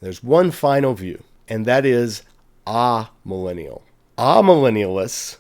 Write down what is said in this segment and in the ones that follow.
There's one final view, and that is amillennial. Amillennialists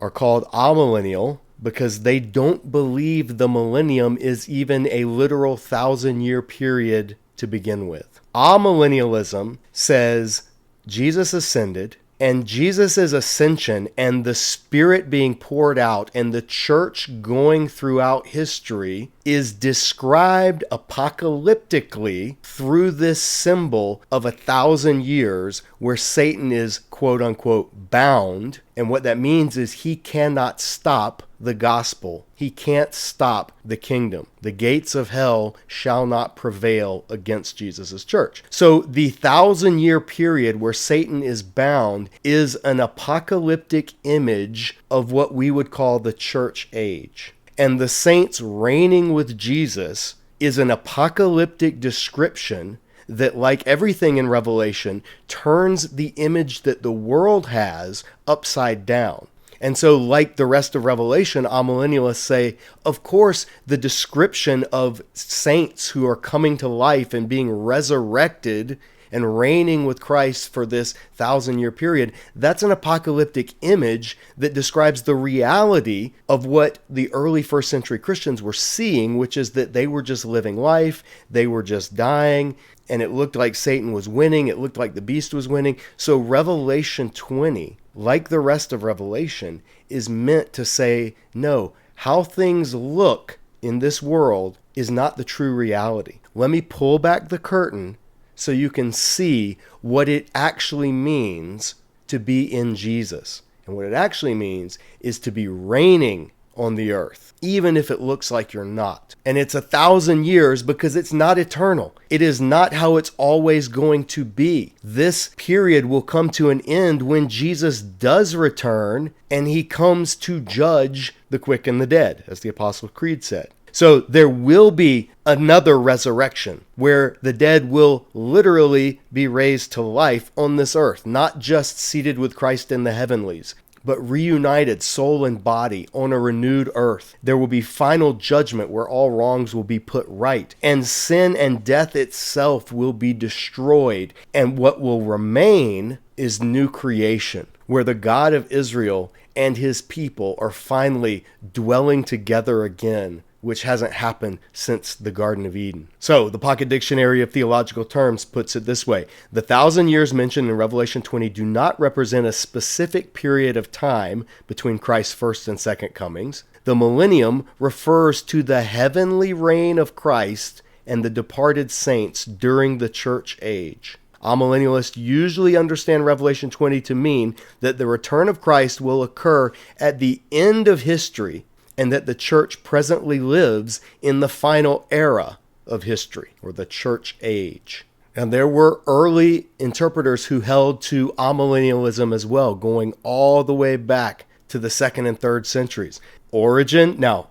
are called amillennial because they don't believe the millennium is even a literal 1,000-year period to begin with. Amillennialism says Jesus ascended, and Jesus' ascension and the Spirit being poured out and the church going throughout history is described apocalyptically through this symbol of 1,000 years where Satan is quote unquote bound. And what that means is he cannot stop the gospel. He can't stop the kingdom. The gates of hell shall not prevail against Jesus' church. So the 1,000-year period where Satan is bound is an apocalyptic image of what we would call the church age. And the saints reigning with Jesus is an apocalyptic description that, like everything in Revelation, turns the image that the world has upside down. And so, like the rest of Revelation, amillennialists say, of course, the description of saints who are coming to life and being resurrected and reigning with Christ for this 1,000-year period, that's an apocalyptic image that describes the reality of what the early first century Christians were seeing, which is that they were just living life, they were just dying, and it looked like Satan was winning, it looked like the beast was winning. So Revelation 20, like the rest of Revelation, is meant to say, no, how things look in this world is not the true reality. Let me pull back the curtain so you can see what it actually means to be in Jesus. And what it actually means is to be reigning on the earth, even if it looks like you're not. And it's 1,000 years because it's not eternal. It is not how it's always going to be. This period will come to an end when Jesus does return and he comes to judge the quick and the dead, as the Apostles' Creed said. So there will be another resurrection where the dead will literally be raised to life on this earth, not just seated with Christ in the heavenlies, but reunited soul and body on a renewed earth. There will be final judgment where all wrongs will be put right, and sin and death itself will be destroyed. And what will remain is new creation, where the God of Israel and his people are finally dwelling together again, which hasn't happened since the Garden of Eden. So the Pocket Dictionary of Theological Terms puts it this way: the 1,000 years mentioned in Revelation 20 do not represent a specific period of time between Christ's first and second comings. The millennium refers to the heavenly reign of Christ and the departed saints during the church age. Amillennialists usually understand Revelation 20 to mean that the return of Christ will occur at the end of history, and that the church presently lives in the final era of history, or the church age. And there were early interpreters who held to amillennialism as well, going all the way back to the 2nd and 3rd centuries. Origen, now,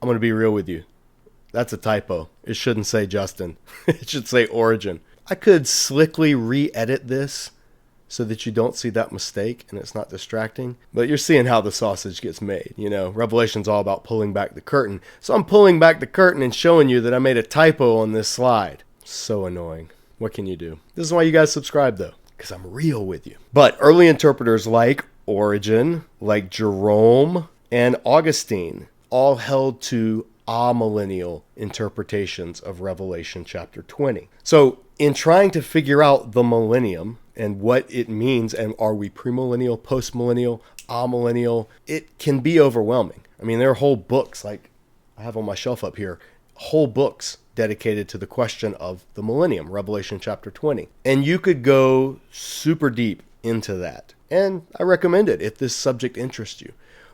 I'm going to be real with you. That's a typo. It shouldn't say Justin. It should say Origen. I could slickly re-edit this so that you don't see that mistake and it's not distracting. But you're seeing how the sausage gets made. You know, Revelation's all about pulling back the curtain. So I'm pulling back the curtain and showing you that I made a typo on this slide. So annoying. What can you do? This is why you guys subscribe, though, because I'm real with you. But early interpreters like Origen, like Jerome, and Augustine all held to amillennial interpretations of Revelation chapter 20. So in trying to figure out the millennium and what it means, and are we premillennial, postmillennial, amillennial, it can be overwhelming. I mean, there are whole books, like I have on my shelf up here, whole books dedicated to the question of the millennium, Revelation chapter 20. And you could go super deep into that. And I recommend it if this subject interests you.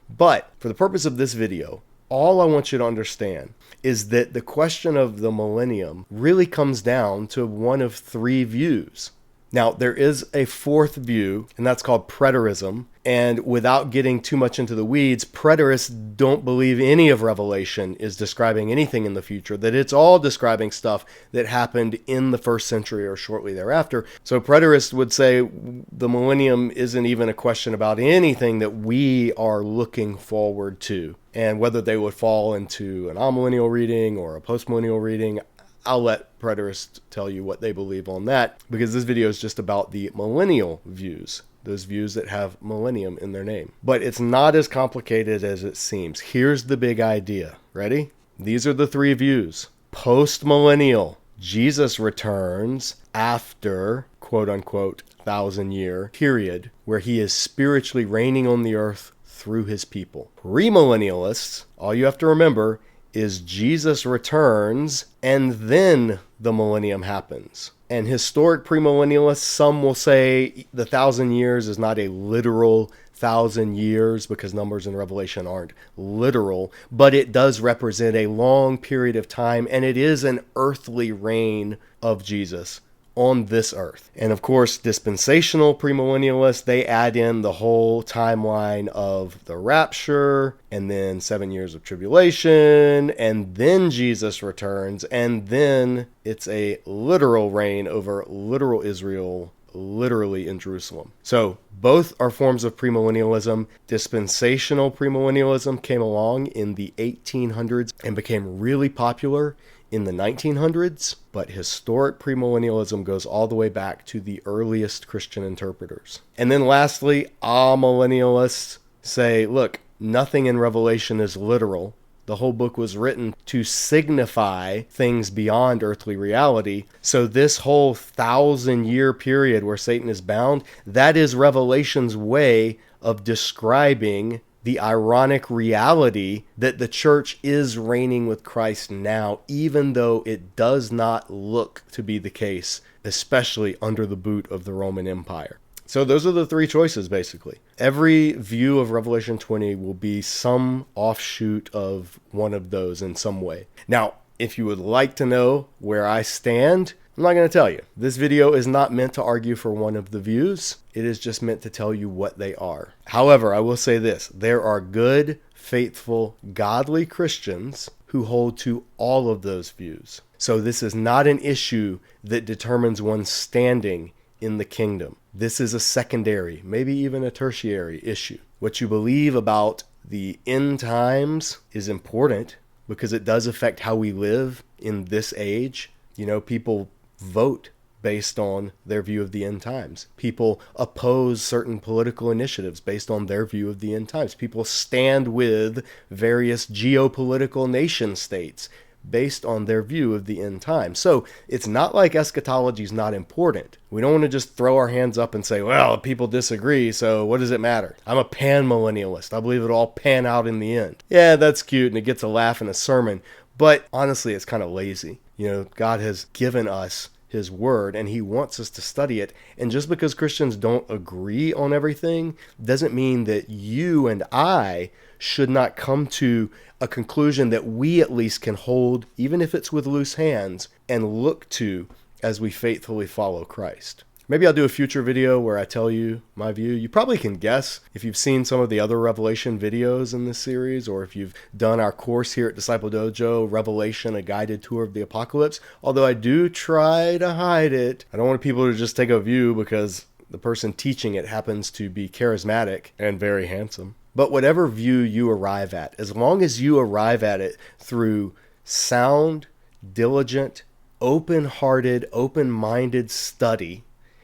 But for the purpose of this video, all I want you to understand is that the question of the millennium really comes down to one of three views. Now, there is a fourth view, and that's called preterism. And without getting too much into the weeds, preterists don't believe any of Revelation is describing anything in the future, that it's all describing stuff that happened in the first century or shortly thereafter. So preterists would say the millennium isn't even a question about anything that we are looking forward to. And whether they would fall into an amillennial reading or a postmillennial reading, I'll let preterists tell you what they believe on that, because this video is just about the millennial views, those views that have millennium in their name. But it's not as complicated as it seems. Here's the big idea. Ready? These are the three views. Post-millennial. Jesus returns after, quote unquote, 1,000-year period where he is spiritually reigning on the earth through his people. Premillennialists, all you have to remember is Jesus returns and then the millennium happens. And historic premillennialists, some will say the 1,000 years is not a literal 1,000 years because numbers in Revelation aren't literal, but it does represent a long period of time, and it is an earthly reign of Jesus on this earth. And of course, dispensational premillennialists, they add in the whole timeline of the rapture, and then 7 years of tribulation, and then Jesus returns, and then it's a literal reign over literal Israel, literally in Jerusalem. So both are forms of premillennialism. Dispensational premillennialism came along in the 1800s and became really popular in the 1900s, but historic premillennialism goes all the way back to the earliest Christian interpreters. And then lastly, amillennialists say, look, nothing in Revelation is literal. The whole book was written to signify things beyond earthly reality. So this whole 1,000-year period where Satan is bound, that is Revelation's way of describing the ironic reality that the church is reigning with Christ now, even though it does not look to be the case, especially under the boot of the Roman Empire. So those are the three choices, basically. Every view of Revelation 20 will be some offshoot of one of those in some way. Now, if you would like to know where I stand, I'm not going to tell you. This video is not meant to argue for one of the views. It is just meant to tell you what they are. However, I will say this. There are good, faithful, godly Christians who hold to all of those views. So this is not an issue that determines one's standing in the kingdom. This is a secondary, maybe even a tertiary issue. What you believe about the end times is important because it does affect how we live in this age. You know, people vote based on their view of the end times. People oppose certain political initiatives based on their view of the end times. People stand with various geopolitical nation states based on their view of the end times. So it's not like eschatology is not important. We don't want to just throw our hands up and say, well, people disagree, so what does it matter? I'm a pan-millennialist. I believe it'll all pan out in the end. Yeah, that's cute, and it gets a laugh in a sermon, but honestly, it's kind of lazy. You know, God has given us his word and he wants us to study it. And just because Christians don't agree on everything doesn't mean that you and I should not come to a conclusion that we at least can hold, even if it's with loose hands, and look to as we faithfully follow Christ. Maybe I'll do a future video where I tell you my view. You probably can guess if you've seen some of the other Revelation videos in this series, or if you've done our course here at Disciple Dojo, Revelation, a guided tour of the apocalypse. Although I do try to hide it. I don't want people to just take a view because the person teaching it happens to be charismatic and very handsome. But whatever view you arrive at, as long as you arrive at it through sound, diligent, open-hearted, open-minded study,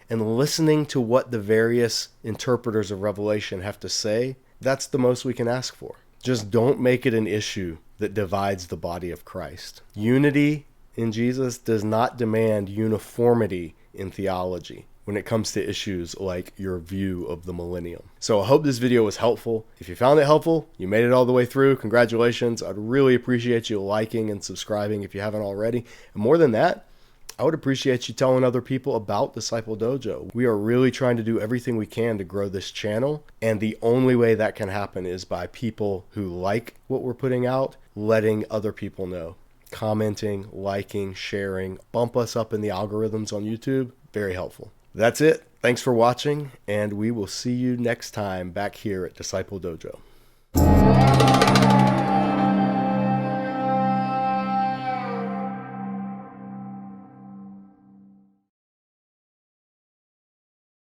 and listening to what the various interpreters of Revelation have to say, that's the most we can ask for. Just don't make it an issue that divides the body of Christ. Unity in Jesus does not demand uniformity in theology when it comes to issues like your view of the millennium. So I hope this video was helpful. If you found it helpful, you made it all the way through, congratulations. I'd really appreciate you liking and subscribing if you haven't already. And more than that, I would appreciate you telling other people about Disciple Dojo. We are really trying to do everything we can to grow this channel, and the only way that can happen is by people who like what we're putting out, letting other people know. Commenting, liking, sharing, bump us up in the algorithms on YouTube. Very helpful. That's it. Thanks for watching, and we will see you next time back here at Disciple Dojo.